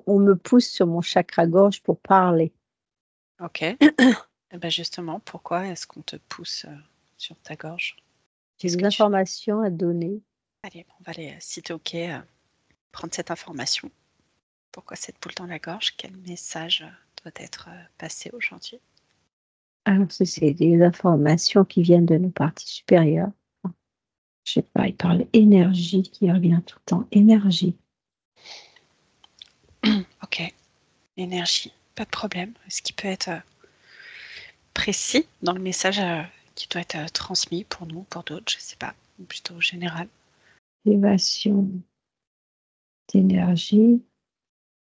on me pousse sur mon chakra-gorge pour parler. Ok. Eh ben justement, pourquoi est-ce qu'on te pousse sur ta gorge? J'ai Qu'est-ce des que tu... informations à donner. Allez, on va aller, si t'es ok, prendre cette information. Pourquoi cette boule dans la gorge? Quel message doit être passé aujourd'hui? Alors, c'est des informations qui viennent de nos parties supérieures. Je sais pas, il parle énergie qui revient tout le temps. Énergie. Ok. Énergie, pas de problème. Est-ce qu'il peut être précis dans le message qui doit être transmis pour nous, pour d'autres, je sais pas, ou plutôt général? Élévation d'énergie.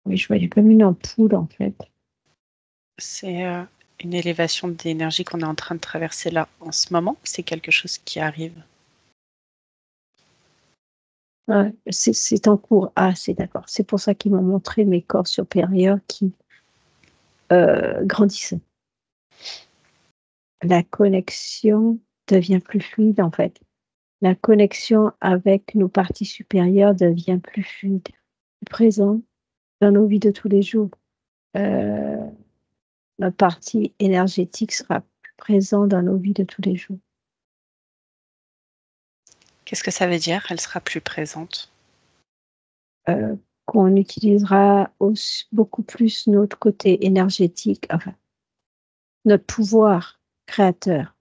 Oui, je voyais comme une ampoule en fait. C'est une élévation d'énergie qu'on est en train de traverser là en ce moment, ou c'est quelque chose qui arrive? Ouais, c'est en cours. Ah, c'est d'accord. C'est pour ça qu'ils m'ont montré mes corps supérieurs qui grandissaient. La connexion devient plus fluide en fait. La connexion avec nos parties supérieures devient plus fluide, plus présente dans nos vies de tous les jours. Notre partie énergétique sera plus présente dans nos vies de tous les jours. Qu'est-ce que ça veut dire? Elle sera plus présente? Qu'on utilisera aussi, beaucoup plus notre côté énergétique, enfin, notre pouvoir créateur.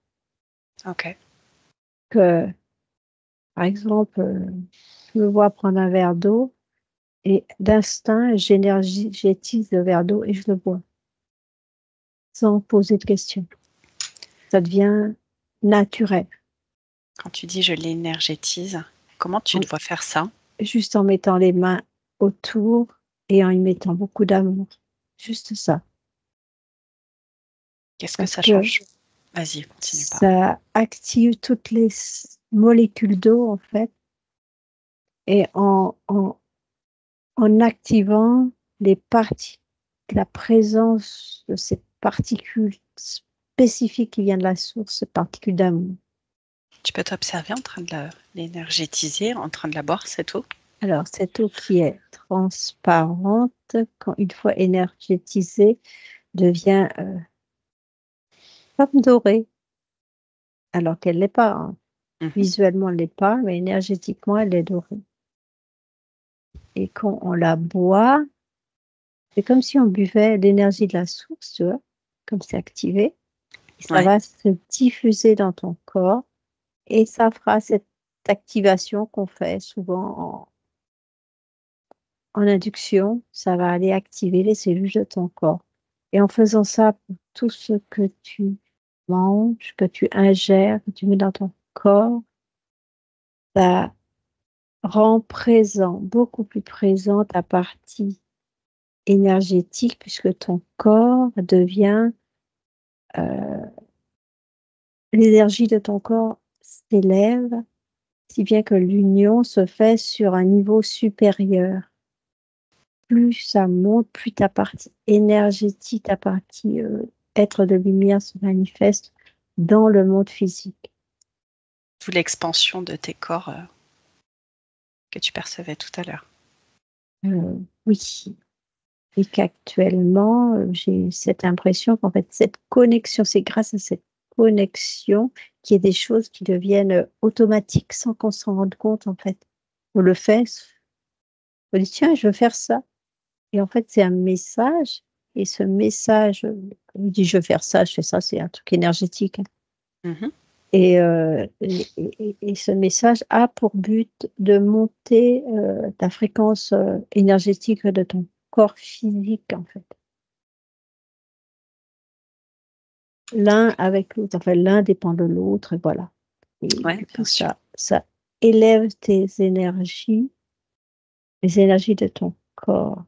Ok. Que, par exemple, je me vois prendre un verre d'eau et d'instinct, j'énergétise le verre d'eau et je le bois sans poser de questions. Ça devient naturel. Quand tu dis je l'énergétise, comment tu dois faire ça? Juste en mettant les mains autour et en y mettant beaucoup d'amour. Juste ça. Qu'est-ce que Parce ça que change? Vas-y, continue pas. ça active toutes les molécules d'eau, en fait, et en activant les parties, la présence de ces particules spécifiques qui viennent de la source, ces particules d'amour. Tu peux t'observer en train de l'énergétiser, en train de la boire, cette eau? Alors, cette eau qui est transparente, quand une fois énergétisée, devient comme dorée, alors qu'elle ne l'est pas, hein. Mhm. Visuellement, elle ne l'est pas, mais énergétiquement, elle est dorée. Et quand on la boit, c'est comme si on buvait l'énergie de la source, tu vois, comme c'est activé. Et ça Ouais. va se diffuser dans ton corps et ça fera cette activation qu'on fait souvent en induction. Ça va aller activer les cellules de ton corps. Et en faisant ça pour tout ce que tu manges, que tu ingères, que tu mets dans ton corps, ça rend présent, beaucoup plus présent ta partie énergétique puisque ton corps devient, l'énergie de ton corps s'élève, si bien que l'union se fait sur un niveau supérieur. Plus ça monte, plus ta partie énergétique, ta partie être de lumière se manifeste dans le monde physique. D'où l'expansion de tes corps que tu percevais tout à l'heure. Oui, et qu'actuellement, j'ai cette impression qu'en fait, cette connexion, c'est grâce à cette connexion qu'il y a des choses qui deviennent automatiques sans qu'on s'en rende compte, en fait. On le fait, on dit, tiens, je veux faire ça. Et en fait, c'est un message. Et ce message, on dit, je veux faire ça, je fais ça, c'est un truc énergétique, hein. Mhm. Et ce message a pour but de monter ta fréquence énergétique de ton corps physique, en fait. L'un avec l'autre, enfin, l'un dépend de l'autre, et voilà. Et Ouais, du coup, bien sûr. ça élève tes énergies, les énergies de ton corps,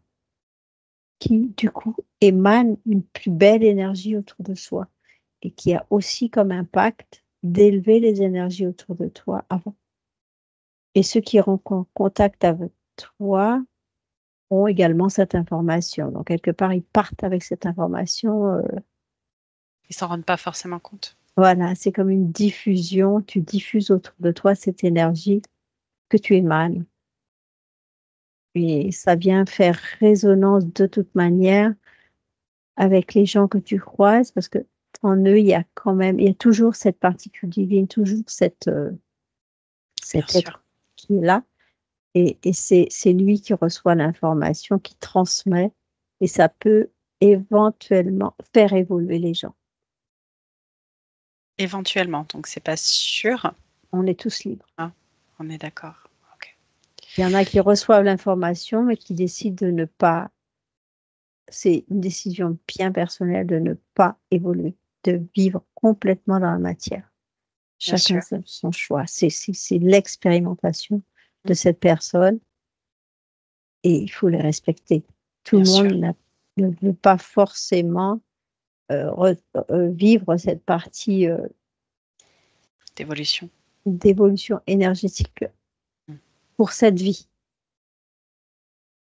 qui, du coup, émanent une plus belle énergie autour de soi et qui a aussi comme impact d'élever les énergies autour de toi avant. Et ceux qui rentrent en contact avec toi ont également cette information. Donc, quelque part, ils partent avec cette information. Ils s'en rendent pas forcément compte. Voilà, c'est comme une diffusion. Tu diffuses autour de toi cette énergie que tu émanes. Et ça vient faire résonance de toute manière avec les gens que tu croises, parce que en eux, il y a toujours cette particule divine, toujours Bien cet sûr. être qui est là. Et c'est lui qui reçoit l'information, qui transmet, et ça peut éventuellement faire évoluer les gens. Éventuellement, donc c'est pas sûr. On est tous libres. Hein, on est d'accord. Ok. Il y en a qui reçoivent l'information, mais qui décident de ne pas. C'est une décision bien personnelle de ne pas évoluer, de vivre complètement dans la matière. Bien Chacun sûr. son choix. C'est l'expérimentation de Mm. cette personne et il faut les respecter. Tout Bien le monde sûr. ne veut pas forcément vivre cette partie D'évolution. d'évolution énergétique Mm. pour cette vie.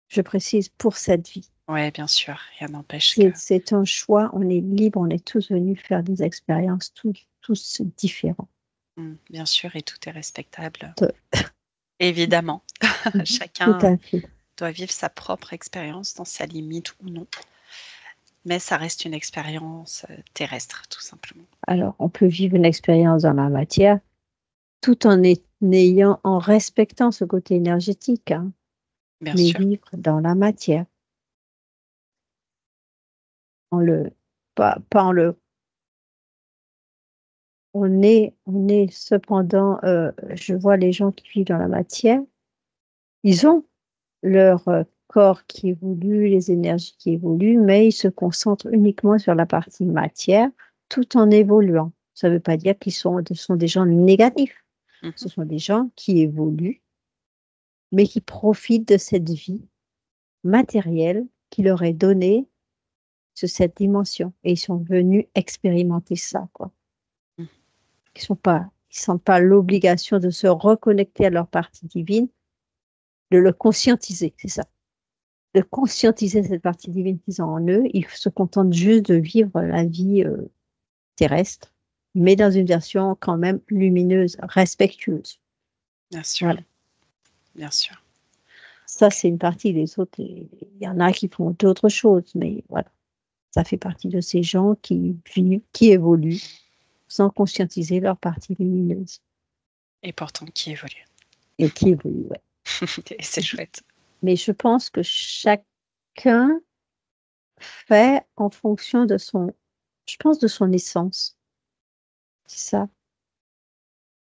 Je précise pour cette vie. Ouais, bien sûr. Rien n'empêche que. C'est un choix, on est libre, on est tous venus faire des expériences, tous différents. Bien sûr, et tout est respectable. Tout Évidemment. tout Chacun à fait. doit vivre sa propre expérience dans sa limite ou non. Mais ça reste une expérience terrestre, tout simplement. Alors, on peut vivre une expérience dans la matière tout en respectant ce côté énergétique, hein, Bien mais sûr. vivre dans la matière. On le, pas en le, on est cependant, je vois les gens qui vivent dans la matière, ils ont leur corps qui évolue, les énergies qui évoluent, mais ils se concentrent uniquement sur la partie matière tout en évoluant. Ça ne veut pas dire ce sont des gens négatifs. Mhm. Ce sont des gens qui évoluent, mais qui profitent de cette vie matérielle qui leur est donnée sur cette dimension. Et ils sont venus expérimenter ça, quoi. Mhm. Ils sentent pas l'obligation de se reconnecter à leur partie divine, de le conscientiser, c'est ça. De conscientiser cette partie divine qu'ils ont en eux. Ils se contentent juste de vivre la vie terrestre, mais dans une version quand même lumineuse, respectueuse. Bien sûr. Voilà. Bien sûr. Ça, Ok. c'est une partie des autres. Il y en a qui font d'autres choses, mais voilà. Ça fait partie de ces gens qui vivent, qui évoluent sans conscientiser leur partie lumineuse Et pourtant, qui évolue. et qui évoluent, ouais. Et c'est chouette. Mais je pense que chacun fait en fonction de je pense de son essence. C'est ça.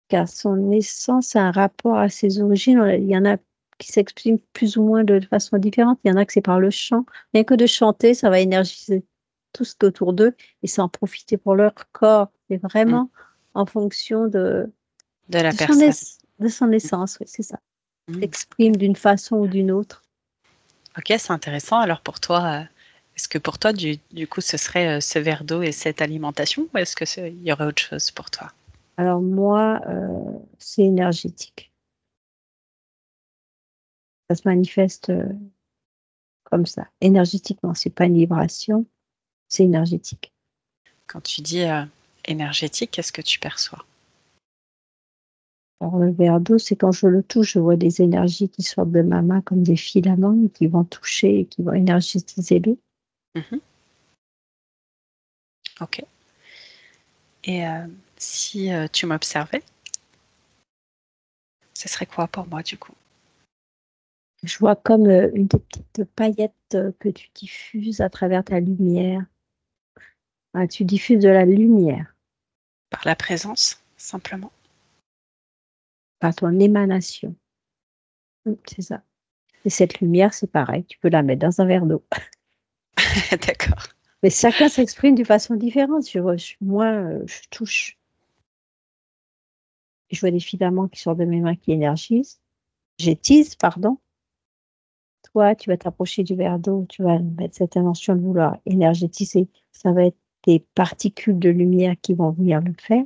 Car son essence a un rapport à ses origines. Il y en a qui s'expriment plus ou moins de façon différente. Il y en a que c'est par le chant. Rien que de chanter, ça va énergiser tout ce qui est autour d'eux et ça en profiter pour leur corps. C'est Mm. vraiment en fonction De la personne. de son essence, oui, c'est ça. Ok. S'exprime d'une façon ou d'une autre. Ok, c'est intéressant. Alors pour toi, est-ce que pour toi, du coup, ce serait ce verre d'eau et cette alimentation ou est-ce qu'il y aurait autre chose pour toi? Alors moi, c'est énergétique. Ça se manifeste comme ça. Énergétiquement, c'est pas une vibration, c'est énergétique. Quand tu dis énergétique, qu'est-ce que tu perçois? Alors le verre d'eau, c'est quand je le touche, je vois des énergies qui sortent de ma main comme des filaments et qui vont toucher et qui vont énergétiser l'eau. Mhm. Ok. Et si tu m'observais, ce serait quoi pour moi du coup? Je vois comme une des petites paillettes que tu diffuses à travers ta lumière. Ah, tu diffuses de la lumière Par la présence, simplement. par ton émanation. C'est ça. Et cette lumière, c'est pareil, tu peux la mettre dans un verre d'eau. D'accord. Mais chacun s'exprime d'une façon différente. Moi, je touche, je vois des filaments qui sortent de mes mains qui énergisent. J'étise, pardon. Toi, tu vas t'approcher du verre d'eau, tu vas mettre cette intention de vouloir énergétiser. Ça va être des particules de lumière qui vont venir le faire.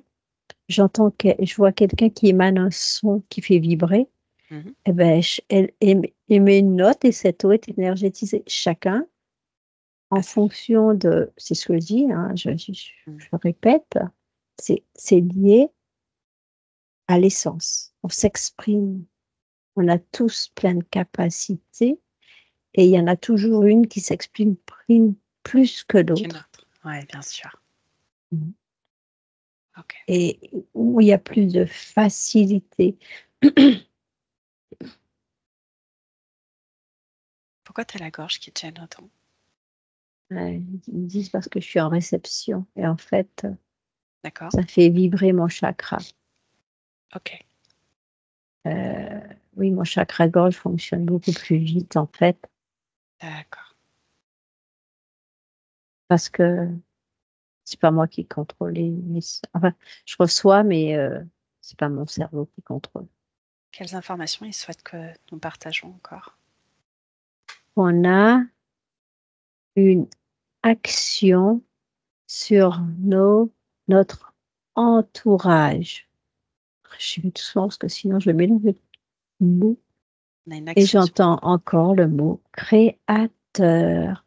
Je vois quelqu'un qui émane un son qui fait vibrer. Mhm. Eh ben, elle émet une note et cette eau est énergétisée. Chacun, en fonction de, c'est ce que je dis, hein, je répète, c'est lié à l'essence. On s'exprime On a tous plein de capacités et il y en a toujours une qui s'exprime plus que Qu'une l'autre. autre. Oui, bien sûr. Mhm. Ok. Et où il y a plus de facilité. Pourquoi tu as la gorge qui te gêne autant? Ils disent parce que je suis en réception et en fait, D'accord. ça fait vibrer mon chakra. Ok. Oui, mon chakra gorge fonctionne beaucoup plus vite en fait D'accord. parce que c'est pas moi qui contrôle enfin, je reçois, mais c'est pas mon cerveau qui contrôle. Quelles informations ils souhaitent que nous partageons encore? On a une action sur notre entourage. Je vais doucement parce que sinon je mélange les mots. On a une Et action sur... j'entends encore le mot créateur.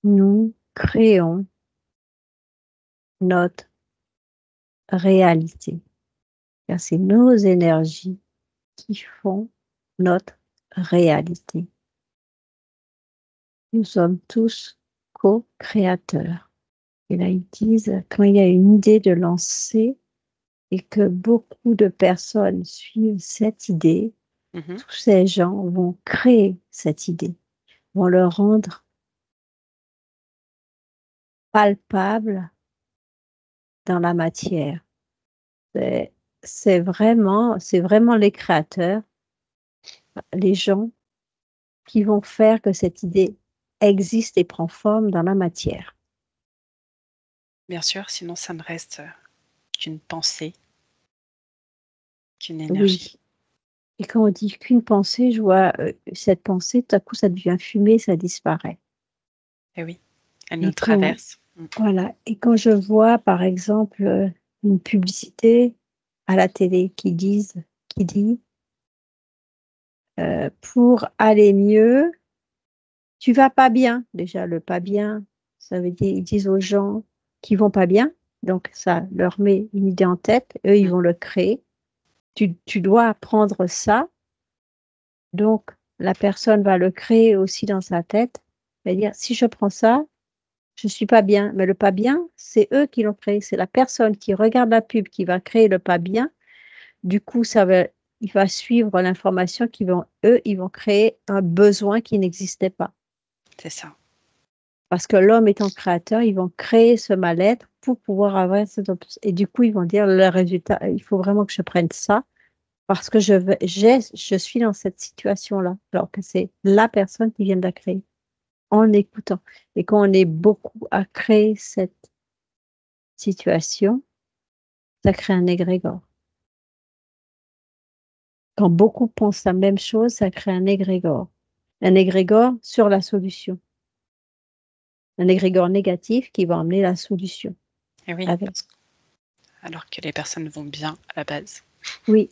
Nous créons notre réalité. Car c'est nos énergies qui font notre réalité. Nous sommes tous co-créateurs. Et là, ils disent, quand il y a une idée de lancer et que beaucoup de personnes suivent cette idée, Mhm. tous ces gens vont créer cette idée, vont le rendre palpable dans la matière. C'est c'est vraiment les créateurs, les gens qui vont faire que cette idée existe et prend forme dans la matière. Bien sûr, sinon ça ne reste qu'une pensée, qu'une énergie. Oui. Et quand on dit qu'une pensée, je vois cette pensée, tout à coup, ça devient fumée, ça disparaît. Et oui, elle nous Et quand, traverse. Mm. voilà. Et quand je vois, par exemple, une publicité à la télé qui dit pour aller mieux, tu vas pas bien. Déjà, le pas bien, ça veut dire, ils disent aux gens qui vont pas bien. Donc, ça leur met une idée en tête. Eux, ils Mm. vont le créer. Tu dois apprendre ça. Donc, la personne va le créer aussi dans sa tête. C'est-à-dire, si je prends ça, je suis pas bien. Mais le pas bien, c'est eux qui l'ont créé. C'est la personne qui regarde la pub qui va créer le pas bien. Du coup, il va suivre l'information eux, ils vont créer un besoin qui n'existait pas. C'est ça. Parce que l'homme étant créateur, ils vont créer ce mal-être pour pouvoir avoir cette option. Et du coup, ils vont dire le résultat, il faut vraiment que je prenne ça parce que je suis dans cette situation-là. Alors que c'est la personne qui vient de la créer en écoutant. Et quand on est beaucoup à créer cette situation, ça crée un égrégore. Quand beaucoup pensent la même chose, ça crée un égrégore. Un égrégore sur la solution. Un égrégore négatif qui va emmener la solution Et oui, avec. alors que les personnes vont bien à la base. Oui,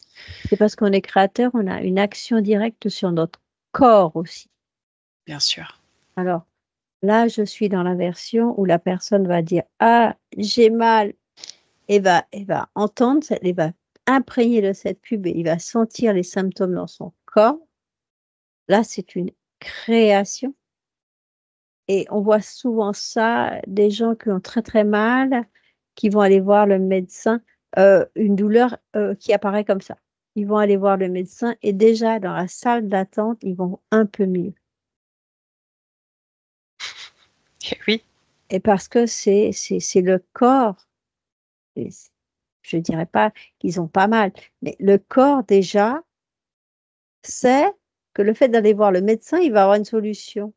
c'est parce qu'on est créateur, on a une action directe sur notre corps aussi. Bien sûr. Alors là, je suis dans la version où la personne va dire ah, j'ai mal, et va entendre, et va imprégner de cette pub et il va sentir les symptômes dans son corps. Là, c'est une création. Et on voit souvent ça, des gens qui ont très très mal, qui vont aller voir le médecin, une douleur qui apparaît comme ça. Ils vont aller voir le médecin et déjà dans la salle d'attente, ils vont un peu mieux. Et oui, Et parce que c'est le corps, je ne dirais pas qu'ils ont pas mal, mais le corps déjà sait que le fait d'aller voir le médecin, il va avoir une solution.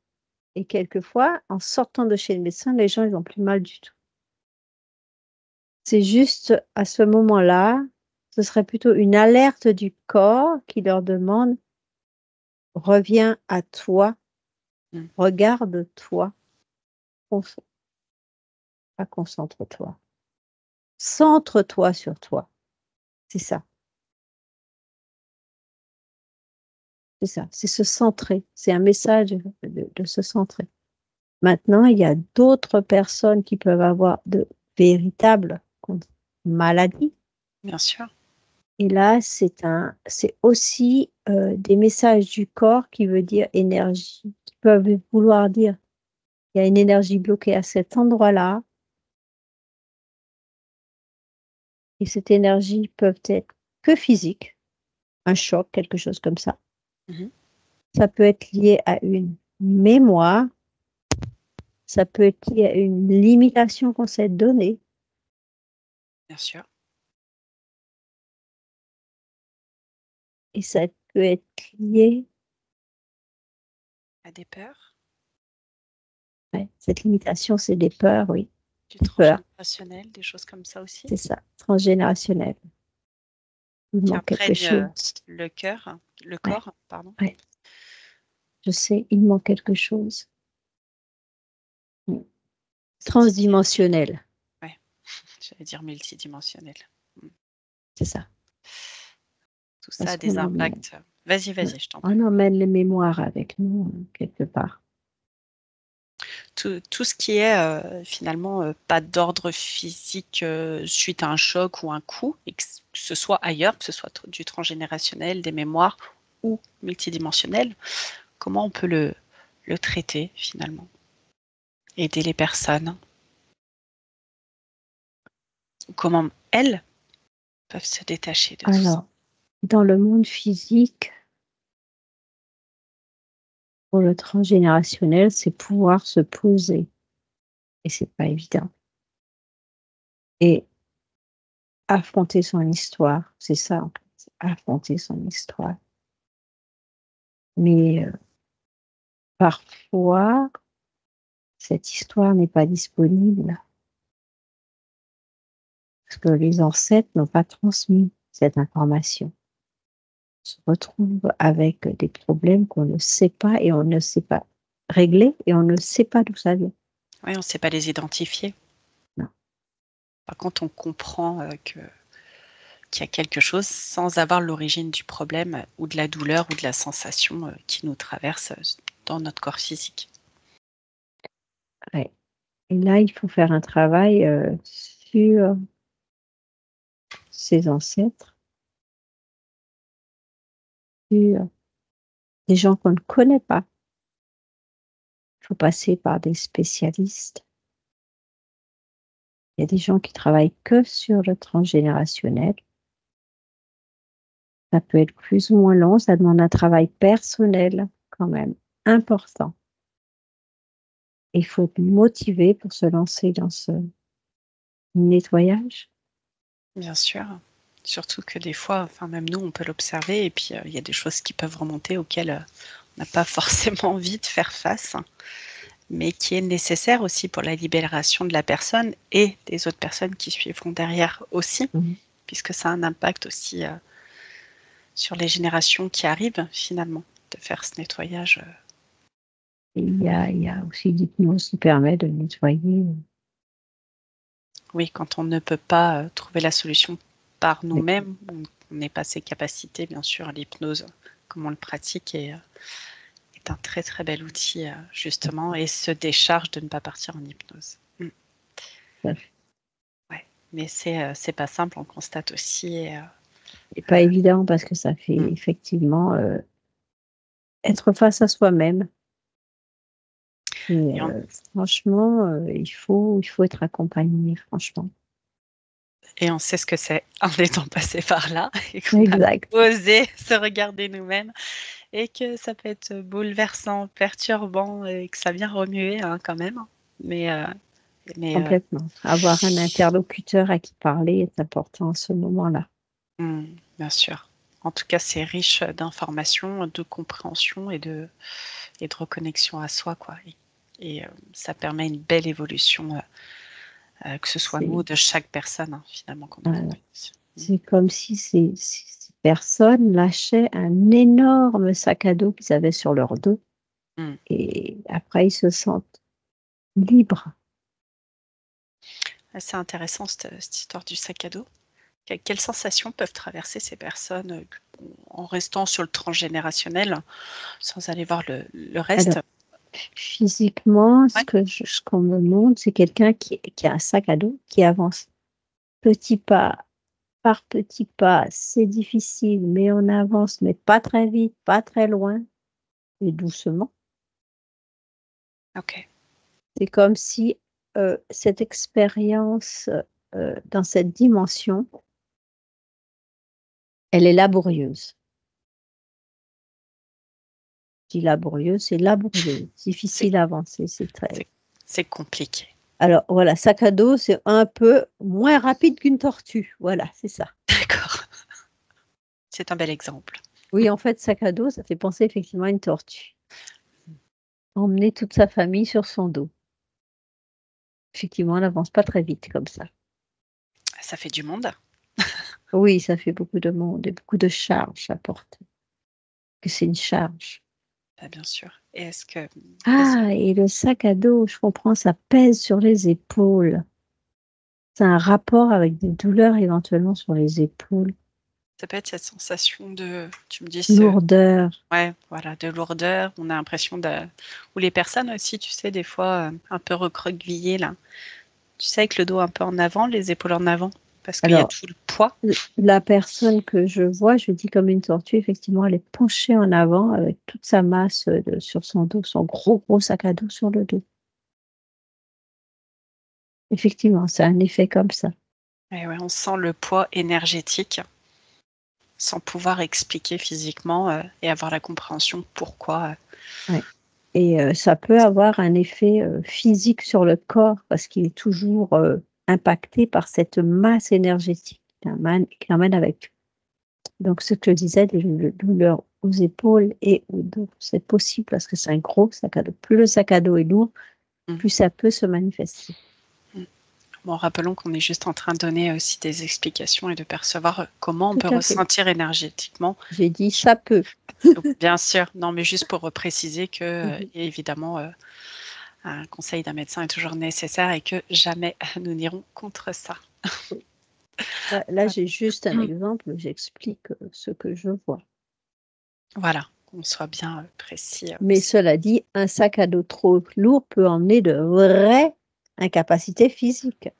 Et quelquefois, en sortant de chez le médecin, les gens, ils ont plus mal du tout. C'est juste à ce moment-là, ce serait plutôt une alerte du corps qui leur demande: «Reviens à toi, mm, regarde-toi, pas concentre-toi, centre-toi sur toi». C'est ça, c'est ça, c'est se centrer. C'est un message de se centrer. Maintenant, il y a d'autres personnes qui peuvent avoir de véritables maladies. bien sûr. Et là, c'est aussi des messages du corps qui veut dire énergie, qui peuvent vouloir dire il y a une énergie bloquée à cet endroit-là. Et cette énergie peut être que physique, un choc, quelque chose comme ça. Mhm. Ça peut être lié à une mémoire, ça peut être lié à une limitation qu'on s'est donnée. Bien sûr. Et ça peut être lié, À des peurs, cette limitation, c'est des peurs, oui, du des peurs, transgénérationnel, des choses comme ça aussi, c'est ça, transgénérationnel. Il qui manque quelque imprègnent chose. le Ouais, corps, pardon. ouais, je sais, il manque quelque chose. Transdimensionnel, Ouais, j'allais dire multidimensionnel. Mm. c'est ça. Tout ça Parce a des qu'on impacts. Vas-y, je t'en prie. emmène les mémoires avec nous, quelque part. Tout ce qui est finalement pas d'ordre physique suite à un choc ou un coup, et que ce soit ailleurs, que ce soit du transgénérationnel, des mémoires ou multidimensionnel, comment on peut le traiter finalement? Aider les personnes? Comment elles peuvent se détacher de tout ça? Alors, dans le monde physique, pour le transgénérationnel, c'est pouvoir se poser. Et c'est pas évident. Et affronter son histoire, c'est ça, en fait, c'est affronter son histoire. Mais parfois, cette histoire n'est pas disponible parce que les ancêtres n'ont pas transmis cette information. On se retrouve avec des problèmes qu'on ne sait pas et on ne sait pas régler et on ne sait pas d'où ça vient. Oui, on ne sait pas les identifier. Non. Par contre, on comprend qu'il y a quelque chose sans avoir l'origine du problème ou de la douleur ou de la sensation qui nous traverse dans notre corps physique. Ouais. Et là, il faut faire un travail sur ses ancêtres, sur des gens qu'on ne connaît pas. Il faut passer par des spécialistes. Il y a des gens qui travaillent que sur le transgénérationnel. Ça peut être plus ou moins long, ça demande un travail personnel quand même important. Il faut être motivé pour se lancer dans ce nettoyage. Bien sûr. Surtout que des fois, enfin même nous, on peut l'observer et puis il y a des choses qui peuvent remonter auxquelles on n'a pas forcément envie de faire face, mais qui est nécessaire aussi pour la libération de la personne et des autres personnes qui suivront derrière aussi, Mmh. puisque ça a un impact aussi sur les générations qui arrivent finalement, de faire ce nettoyage. Et il y a aussi l'hypnose qui permet de nettoyer. Oui, quand on ne peut pas trouver la solution par Mais nous-mêmes, on n'est pas ses capacités, bien sûr, l'hypnose, comme on le pratique, est un très très bel outil justement et se décharge de ne pas partir en hypnose. ça Ouais. Mais c'est pas simple, on constate aussi. c'est pas évident parce que ça fait Mm. effectivement, être face à soi-même et Et on, franchement, il faut être accompagné, franchement. et on sait ce que c'est en étant passé par là et qu'on a Exact, osé se regarder nous-mêmes et que ça peut être bouleversant, perturbant et que ça vient remuer hein, quand même. Mais, euh, mais complètement. Avoir un interlocuteur à qui parler est important à ce moment-là. bien sûr. En tout cas, c'est riche d'informations, de compréhension et de reconnexion à soi, quoi. Et ça permet une belle évolution, que ce soit nous C'est ou de chaque personne, hein, finalement, qu'on voilà. accompagne. C'est comme si ces personnes lâchaient un énorme sac à dos qu'ils avaient sur leur dos Mm. et après ils se sentent libres. C'est intéressant cette histoire du sac à dos. Quelles sensations peuvent traverser ces personnes en restant sur le transgénérationnel, sans aller voir le Alors, reste? physiquement, Ouais. ce qu'on me montre, c'est quelqu'un qui a un sac à dos, qui avance petit pas par petits pas, c'est difficile, mais on avance, mais pas très vite, pas très loin, et doucement. OK. C'est comme si cette expérience dans cette dimension, elle est laborieuse. Je dis laborieuse, c'est laborieux, C'est difficile à avancer, c'est très. c'est c'est compliqué. Alors voilà, sac à dos, c'est un peu moins rapide qu'une tortue. Voilà, c'est ça. D'accord. C'est un bel exemple. Oui, en fait, sac à dos, ça fait penser effectivement à une tortue. Emmener toute sa famille sur son dos. Effectivement, elle n'avance pas très vite comme ça. Ça fait du monde. Oui, ça fait beaucoup de monde et beaucoup de charges à porter. Que c'est une charge. Bah, bien sûr. Et est-ce Ah, et le sac à dos, je comprends, ça pèse sur les épaules. C'est un rapport avec des douleurs éventuellement sur les épaules. ça peut être cette sensation tu me dis Lourdeur. ouais, voilà, de lourdeur, on a l'impression ou les personnes aussi, tu sais, des fois, un peu recroquevillées là, tu sais, avec le dos un peu en avant, les épaules en avant, parce qu'il y a Alors, tout le poids. la personne que je vois, je dis comme une tortue, effectivement, elle est penchée en avant avec toute sa masse sur son dos, son gros sac à dos sur le dos. Effectivement, c'est un effet comme ça. Et ouais, on sent le poids énergétique sans pouvoir expliquer physiquement, et avoir la compréhension pourquoi, Ouais. Et ça peut avoir un effet physique sur le corps parce qu'il est toujours impacté par cette masse énergétique qu'il emmène avec lui. Donc, ce que je disais, des douleurs aux épaules et au dos, c'est possible parce que c'est un gros sac à dos. Plus le sac à dos est lourd, mmh, plus ça peut se manifester. mmh. Bon, rappelons qu'on est juste en train de donner aussi des explications et de percevoir, comment on Tout peut à fait. ressentir énergétiquement. J'ai dit: «Ça peut». Donc bien sûr, non, mais juste pour préciser que, Mmh. évidemment, un conseil d'un médecin est toujours nécessaire et que jamais nous n'irons contre ça. Oui. Là, j'ai juste un exemple, j'explique ce que je vois. Voilà, qu'on soit bien, précis, Mais aussi. cela dit, un sac à dos trop lourd peut emmener de vraies incapacités physiques.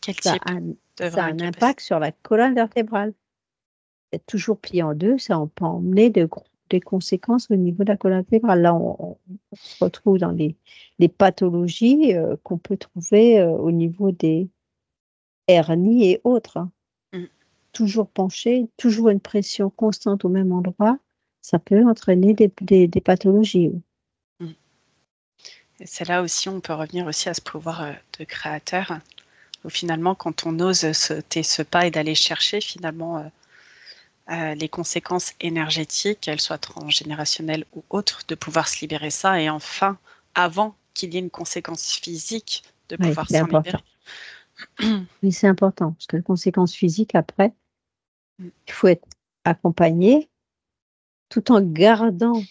Quel Ça type a un de ça a vraie un incapacité? impact sur la colonne vertébrale. Être toujours plié en 2, ça en peut emmener des conséquences au niveau de la colonne vertébrale. Là, on se retrouve dans les pathologies, qu'on peut trouver, au niveau des hernies et autres, hein. Mmh, Toujours penché, toujours une pression constante au même endroit, ça peut entraîner des pathologies, oui. mmh, et c'est là aussi, on peut revenir aussi à ce pouvoir, de créateur, où finalement quand on ose sauter ce pas et d'aller chercher finalement, les conséquences énergétiques, qu'elles soient transgénérationnelles ou autres, de pouvoir se libérer ça et enfin, avant qu'il y ait une conséquence physique, de Oui, pouvoir c'est s'en important. libérer. Oui, c'est important parce que les conséquences physiques après, Mmh, il faut être accompagné tout en gardant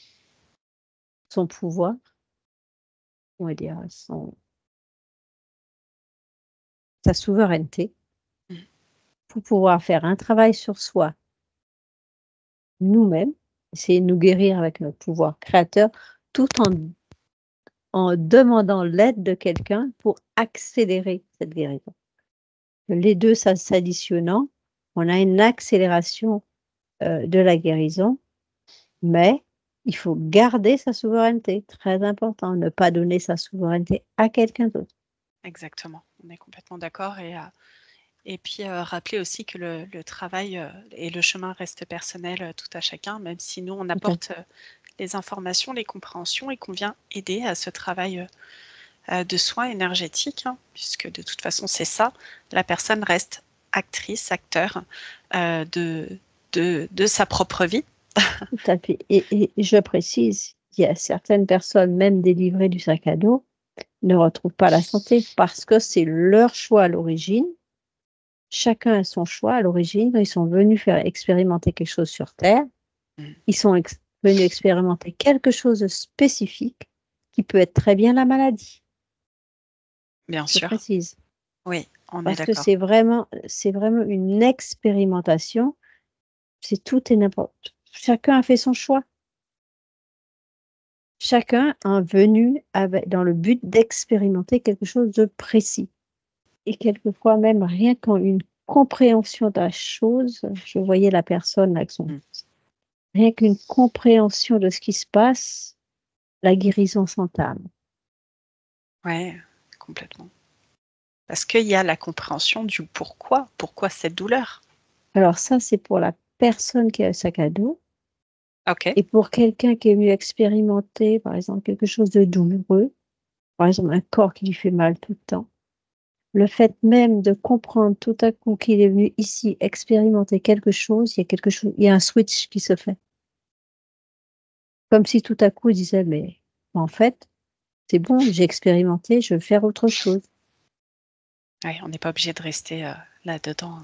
son pouvoir, on va dire sa souveraineté mmh, pour pouvoir faire un travail sur soi, nous-mêmes, essayer de nous guérir avec notre pouvoir créateur, tout en demandant l'aide de quelqu'un pour accélérer cette guérison. Les 2 s'additionnant, on a une accélération, de la guérison, mais il faut garder sa souveraineté, très important, ne pas donner sa souveraineté à quelqu'un d'autre. exactement, on est complètement d'accord et puis, rappeler aussi que le travail, et le chemin restent personnels, tout à chacun, même si nous on Tout à apporte, fait. les informations, les compréhensions et qu'on vient aider à ce travail, de soins énergétiques, hein, puisque de toute façon c'est ça, la personne reste actrice, acteur, de sa propre vie. Tout à fait et je précise, il y a certaines personnes, même délivrées du sac à dos, ne retrouvent pas la santé parce que c'est leur choix à l'origine. Chacun a son choix à l'origine. Ils sont venus faire expérimenter quelque chose sur terre. Mmh, Ils sont venus expérimenter quelque chose de spécifique qui peut être très bien la maladie, bien je sûr, précise. oui, on est Parce que d'accord. c'est vraiment une expérimentation. C'est tout et n'importe chacun a fait son choix. Chacun est venu dans le but d'expérimenter quelque chose de précis et quelquefois même rien qu'en une compréhension de la chose, je voyais la personne avec son... Mm. Rien qu'une compréhension de ce qui se passe, la guérison s'entame. Ouais, complètement. Parce qu'il y a la compréhension du pourquoi. Pourquoi cette douleur? Alors ça, c'est pour la personne qui a le sac à dos. Ok. Et pour quelqu'un qui est venu expérimenter, par exemple, quelque chose de douloureux, par exemple un corps qui lui fait mal tout le temps, le fait même de comprendre tout à coup qu'il est venu ici expérimenter quelque chose, il y a un switch qui se fait. Comme si tout à coup il disait, mais en fait, c'est bon, j'ai expérimenté, je veux faire autre chose. Ouais, on n'est pas obligé de rester là-dedans.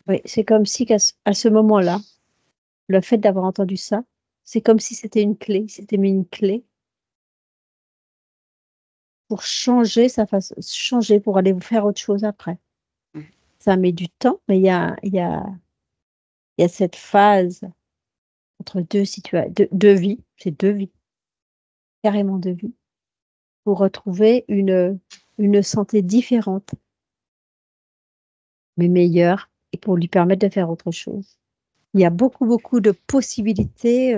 Oui, c'est comme si à ce moment-là, le fait d'avoir entendu ça, c'est comme si c'était une clé, c'était mis une clé pour changer sa façon, changer pour aller faire autre chose après. Mm. Ça met du temps, mais il y a cette phase entre deux situations, deux vies, c'est deux vies, carrément deux vies, pour retrouver une santé différente, mais meilleure, et pour lui permettre de faire autre chose. Il y a beaucoup, beaucoup de possibilités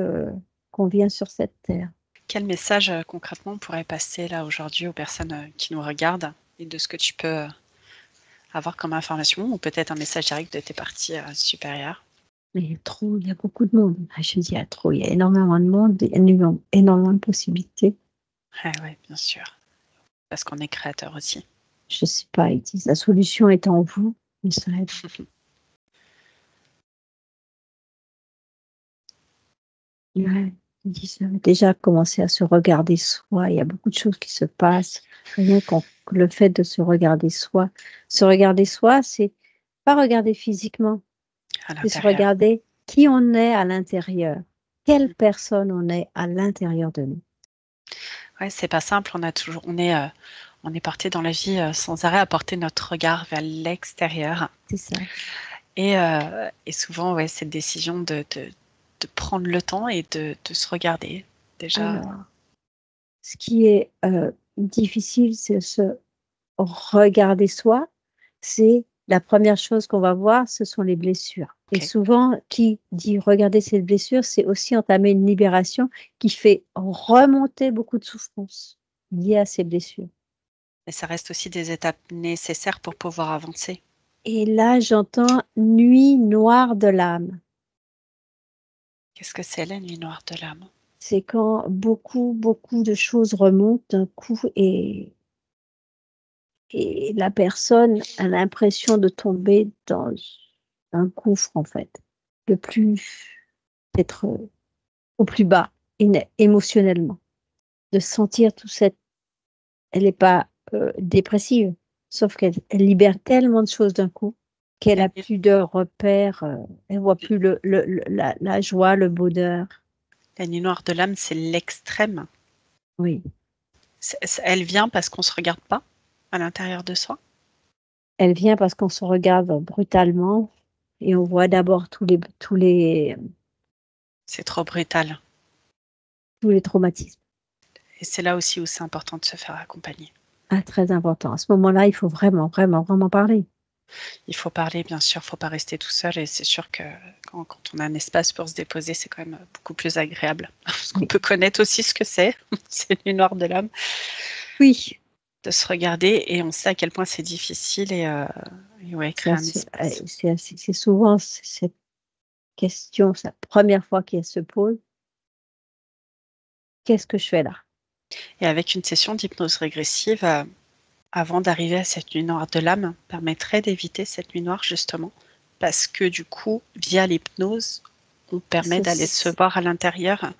qu'on vient sur cette terre. Quel message concrètement on pourrait passer là aujourd'hui aux personnes qui nous regardent et de ce que tu peux avoir comme information ou peut-être un message direct de tes parties supérieures? Mais il y a trop, il y a beaucoup de monde. Ah, je dis, il y a trop, il y a énormément de monde, il y a énormément de possibilités. Ah ouais, bien sûr. Parce qu'on est créateur aussi. Je sais pas, ils disent, la solution est en vous, mais ça aide. Ouais, ils disent, déjà commencer à se regarder soi, il y a beaucoup de choses qui se passent. Rien qu'en le fait de se regarder soi. Se regarder soi, c'est pas regarder physiquement, À c'est se l'intérieur. regarder qui on est à l'intérieur. Quelle personne on est à l'intérieur de nous. Ouais, c'est pas simple. On est porté dans la vie sans arrêt à porter notre regard vers l'extérieur. C'est ça. Et souvent, ouais, cette décision de prendre le temps et de se regarder. Déjà, Alors, ce qui est difficile, c'est se regarder soi. C'est la première chose qu'on va voir, ce sont les blessures. Et ok. souvent, qui dit regarder ces blessures, c'est aussi entamer une libération qui fait remonter beaucoup de souffrances liées à ces blessures. Mais ça reste aussi des étapes nécessaires pour pouvoir avancer. Et là, j'entends nuit noire de l'âme. Qu'est-ce que c'est la nuit noire de l'âme? C'est quand beaucoup, beaucoup de choses remontent d'un coup et la personne a l'impression de tomber dans un gouffre, en fait. Le plus, d'être au plus bas, émotionnellement. De sentir tout cette... Elle n'est pas dépressive, sauf qu'elle libère tellement de choses d'un coup qu'elle La a nuit, plus de repères, elle voit plus la joie, le bonheur. la nuit noire de l'âme, c'est l'extrême. Oui. Elle vient parce qu'on ne se regarde pas à l'intérieur de soi. Elle vient parce qu'on se regarde brutalement et on voit d'abord C'est trop brutal. tous les traumatismes. Et c'est là aussi où c'est important de se faire accompagner. Ah, très important. À ce moment-là, il faut vraiment, vraiment, vraiment parler. Il faut parler, bien sûr, il ne faut pas rester tout seul. Et c'est sûr que quand on a un espace pour se déposer, c'est quand même beaucoup plus agréable. Parce qu'on Oui. peut connaître aussi ce que c'est, c'est une nuit noire de l'âme, Oui. de se regarder et on sait à quel point c'est difficile et ouais, créer un espace. C'est souvent cette question, c'est la première fois qu'elle se pose. Qu'est-ce que je fais là? Et avec une session d'hypnose régressive, avant d'arriver à cette nuit noire de l'âme, permettrait d'éviter cette nuit noire justement. Parce que du coup, via l'hypnose, on permet d'aller se voir à l'intérieur.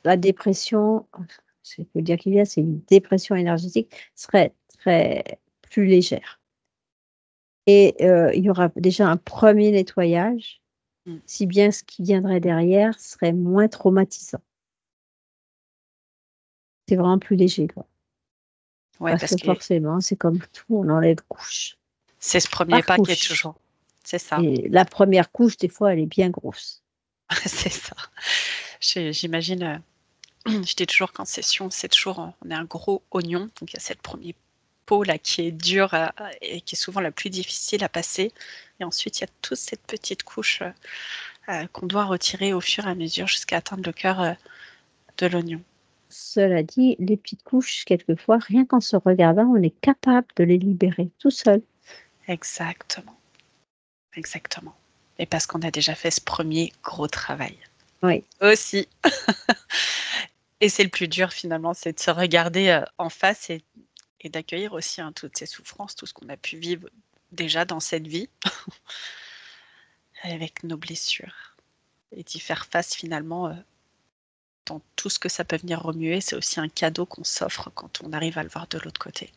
La dépression, je peux dire qu'il y a, c'est une dépression énergétique, serait très plus légère. Et il y aura déjà un premier nettoyage, Mm. si bien ce qui viendrait derrière serait moins traumatisant. C'est vraiment plus léger, quoi. Ouais, Parce parce que que forcément, c'est comme tout, on enlève couche c'est ce premier par pas qui est couche. toujours. C'est ça, Et la première couche, des fois, elle est bien grosse. c'est ça. J'imagine, je dis toujours qu'en session, c'est toujours, on est un gros oignon, donc il y a cette peau là qui est dure et qui est souvent la plus difficile à passer. Et ensuite, il y a toute cette petite couche qu'on doit retirer au fur et à mesure jusqu'à atteindre le cœur de l'oignon. Cela dit, les petites couches, quelquefois, rien qu'en se regardant, on est capable de les libérer tout seul. Exactement. Exactement. Et parce qu'on a déjà fait ce premier gros travail. Oui, Aussi. Et c'est le plus dur finalement, c'est de se regarder en face et d'accueillir aussi toutes ces souffrances, tout ce qu'on a pu vivre déjà dans cette vie, avec nos blessures. Et d'y faire face finalement dans tout ce que ça peut venir remuer, c'est aussi un cadeau qu'on s'offre quand on arrive à le voir de l'autre côté.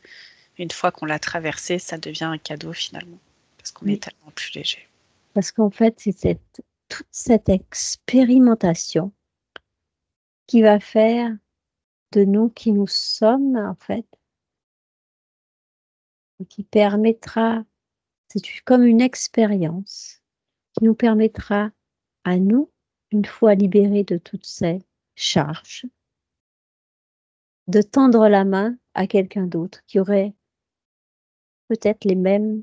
Une fois qu'on l'a traversé, ça devient un cadeau finalement, parce qu'on oui. est tellement plus léger. Parce qu'en fait, c'est toute cette expérimentation qui va faire de nous qui nous sommes, en fait, et qui permettra, comme une expérience, qui nous permettra à nous, une fois libérés de toutes ces charges, de tendre la main à quelqu'un d'autre qui aurait peut-être les mêmes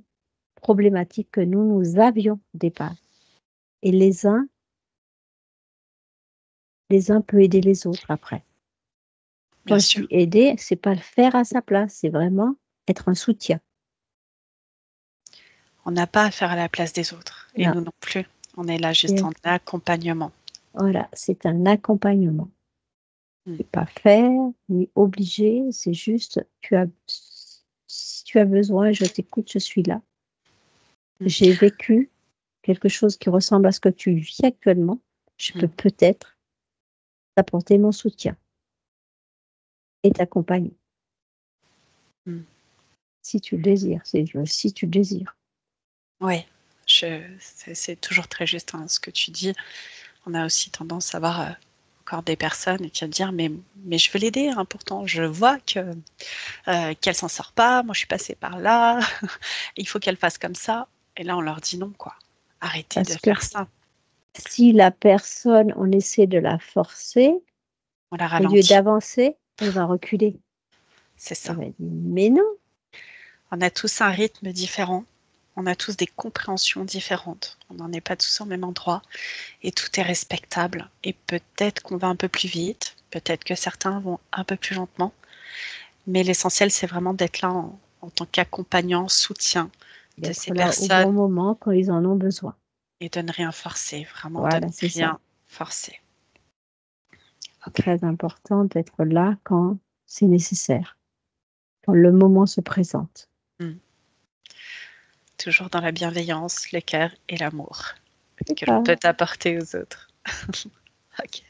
problématiques que nous avions au départ. Et les uns peuvent aider les autres après. Bien Quand je sûr. dis aider, c'est pas le faire à sa place, c'est vraiment être un soutien. On n'a pas à faire à la place des autres, et Non, nous non plus. On est là juste en accompagnement. voilà, c'est un accompagnement. Mm. C'est pas faire, ni obliger, c'est juste, si tu as besoin, je t'écoute, je suis là. Mm. J'ai vécu quelque chose qui ressemble à ce que tu vis actuellement, je peux peut-être t'apporter mon soutien et t'accompagner. Mm. Si tu le désires, si tu le désires. Oui, c'est toujours très juste ce que tu dis. On a aussi tendance à voir encore des personnes qui vont dire mais je veux l'aider, pourtant je vois qu'elle s'en sort pas, moi je suis passée par là, il faut qu'elle fasse comme ça. Et là on leur dit non quoi, arrêtez de Parce que faire ça. si la personne, on essaie de la forcer, On la au lieu ralentit, d'avancer, elle va reculer. c'est Elle ça. va dire, mais non. On a tous un rythme différent, on a tous des compréhensions différentes, on n'en est pas tous au même endroit. Et tout est respectable. Et peut-être qu'on va un peu plus vite, peut-être que certains vont un peu plus lentement, mais l'essentiel, c'est vraiment d'être là en tant qu'accompagnant, soutien de ces D'être là au bon personnes moment quand ils en ont besoin. et de ne rien forcer, vraiment de ne Voilà, c'est ça. rien forcer. Ok, Très important d'être là quand c'est nécessaire, quand le moment se présente. Hmm. Toujours dans la bienveillance, le cœur et l'amour C'est que l'on ça. peut apporter aux autres. Ok.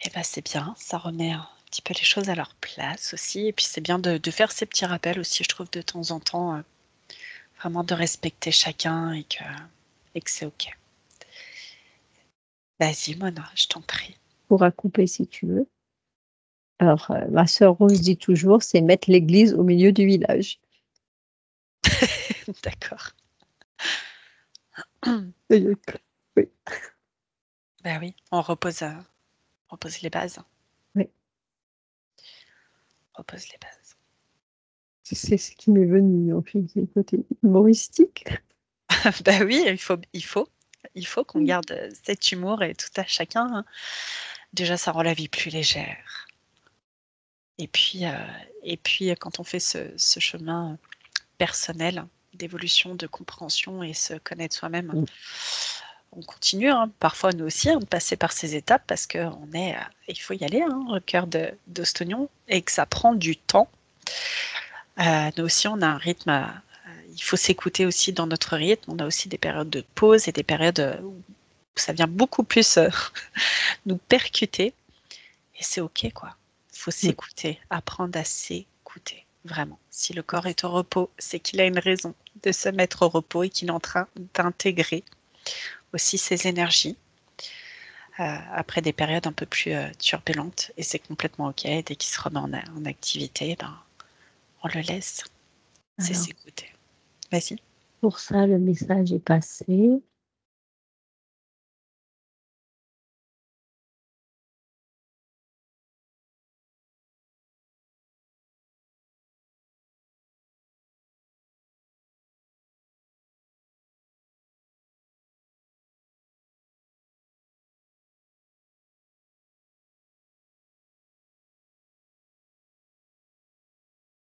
Et ben c'est bien, ça remet un petit peu les choses à leur place aussi. Et puis c'est bien de faire ces petits rappels aussi, je trouve, de temps en temps. Vraiment de respecter chacun et que c'est OK. Vas-y Mona, je t'en prie. Pourra couper si tu veux. Alors, ma sœur Rose dit toujours, c'est mettre l'église au milieu du village. D'accord. Oui. Bah oui, on repose les bases. Oui. Repose les bases. C'est ce qui m'est venu, en fait, le côté humoristique. Bah oui, il faut qu'on garde cet humour et tout à chacun. Déjà, ça rend la vie plus légère. Et puis, quand on fait ce chemin personnel d'évolution, de compréhension et se connaître soi-même, Mm. on continue, parfois nous aussi, de passer par ces étapes parce qu'on est, il faut y aller, au cœur d'Ostognon et que ça prend du temps. Nous aussi, on a un rythme, il faut s'écouter aussi dans notre rythme. On a aussi des périodes de pause et des périodes où ça vient beaucoup plus nous percuter. Et c'est OK, quoi. Il faut Mm. s'écouter, apprendre à s'écouter, vraiment. Si le corps est au repos, c'est qu'il a une raison de se mettre au repos et qu'il est en train d'intégrer aussi ses énergies après des périodes un peu plus turbulentes. Et c'est complètement OK. Dès qu'il se remet en activité, on le laisse. C'est Alors, s'écouter. Vas-y. pour ça, le message est passé.